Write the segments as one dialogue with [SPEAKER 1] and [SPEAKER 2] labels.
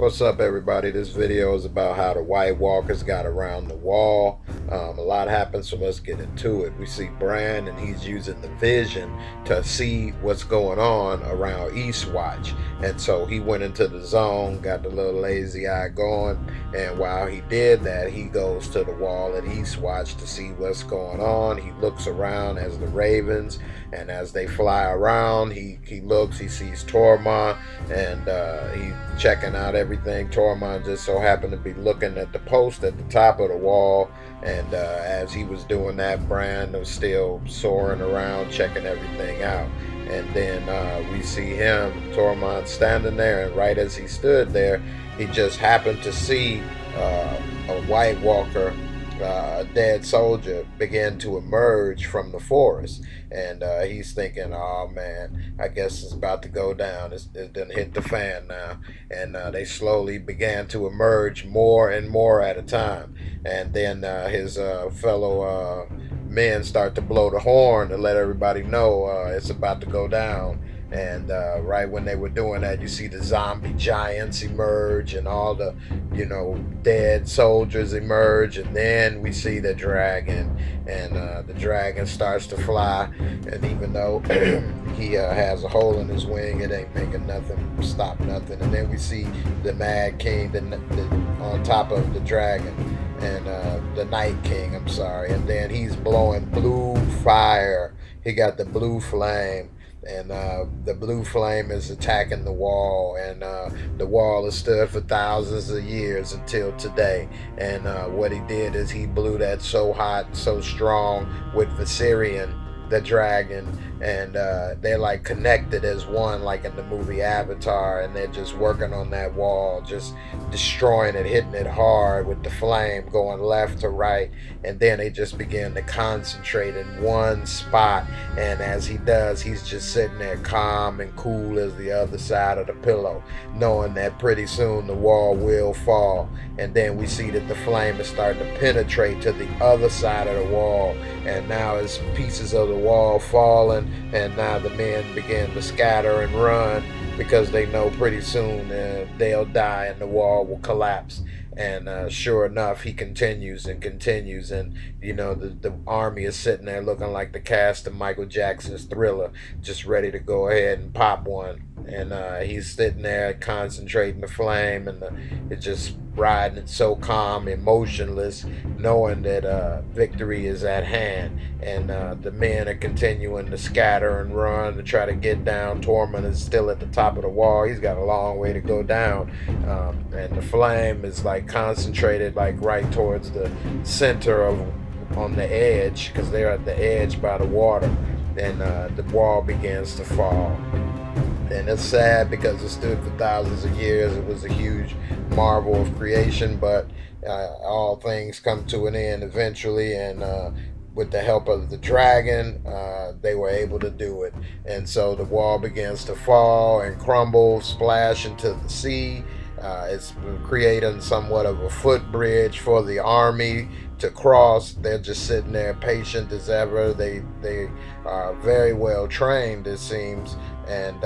[SPEAKER 1] What's up, everybody? This video is about how the White Walkers got around the wall. A lot happens, so let's get into it. We see Bran, and he's using the vision to see what's going on around Eastwatch. And so he went into the zone, got the little lazy eye going, and while he did that, he goes to the wall at Eastwatch to see what's going on. He looks around as the ravens, and as they fly around, he looks, he sees Tormund, and he's checking out everything. Tormund just so happened to be looking at the post at the top of the wall, and as he was doing that, Bran was still soaring around checking everything out. And then we see him, Tormund, standing there, and right as he stood there, he just happened to see a White Walker, a dead soldier, begin to emerge from the forest. And he's thinking, oh man, I guess it's about to go down. It done hit the fan now. And they slowly began to emerge more and more at a time. And then his fellow men start to blow the horn to let everybody know it's about to go down. And right when they were doing that, you see the zombie giants emerge and all the, dead soldiers emerge. And then we see the dragon, and the dragon starts to fly. And even though he has a hole in his wing, it ain't making nothing, stop nothing. And then we see the Mad King on top of the dragon, and the Night King, I'm sorry. And then he's blowing blue fire. He got the blue flame. And the blue flame is attacking the wall, and the wall has stood for thousands of years until today. And what he did is he blew that so hot, so strong with Viserion, the dragon, and they're like connected as one, like in the movie Avatar, and they're just working on that wall, just destroying it, hitting it hard with the flame, going left to right. And then they just begin to concentrate in one spot, and as he does, he's just sitting there calm and cool as the other side of the pillow, knowing that pretty soon the wall will fall. And then we see that the flame is starting to penetrate to the other side of the wall, and now it's pieces of the wall falling, and now the men begin to scatter and run because they know pretty soon they'll die and the wall will collapse. And sure enough, he continues and continues, and the army is sitting there looking like the cast of Michael Jackson's Thriller, just ready to go ahead and pop one. And he's sitting there concentrating the flame, and it's just riding it so calm and motionless, knowing that victory is at hand. And the men are continuing to scatter and run to try to get down. Tormund is still at the top of the wall. He's got a long way to go down, and the flame is like concentrated like right towards the center of on the edge, because they're at the edge by the water. And the wall begins to fall. And it's sad because it stood for thousands of years. It was a huge marvel of creation, but all things come to an end eventually, and with the help of the dragon, they were able to do it. And so the wall begins to fall and crumble, splash into the sea. It's creating somewhat of a footbridge for the army to cross. They're just sitting there patient as ever. They are very well trained, it seems. And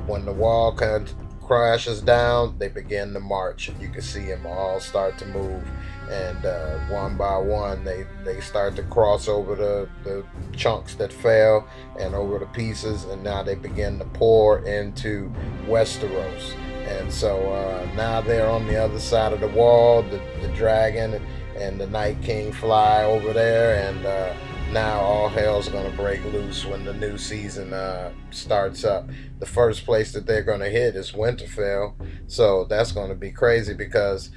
[SPEAKER 1] when the wall kind of crashes down, they begin to march, and you can see them all start to move. And one by one, they start to cross over the chunks that fell and over the pieces, and now they begin to pour into Westeros. And so now they're on the other side of the wall. The dragon and the Night King fly over there, and now all hell's gonna break loose when the new season starts up. The first place that they're gonna hit is Winterfell, so that's gonna be crazy because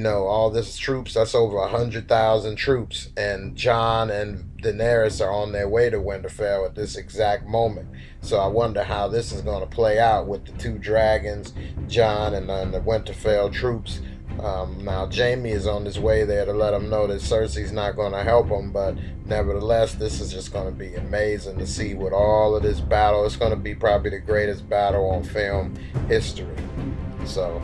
[SPEAKER 1] all this troops, that's over 100,000 troops, and Jon and Daenerys are on their way to Winterfell at this exact moment. So I wonder how this is going to play out with the two dragons, Jon, and the Winterfell troops. Now Jaime is on his way there to let him know that Cersei's not going to help him, but nevertheless, this is just going to be amazing to see with all of this battle. It's going to be probably the greatest battle on film history. So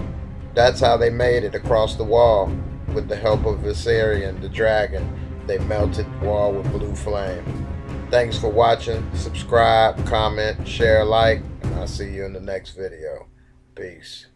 [SPEAKER 1] that's how they made it across the wall with the help of Viserion, the dragon. They melted the wall with blue flame. Thanks for watching. Subscribe, comment, share, like, and I'll see you in the next video. Peace.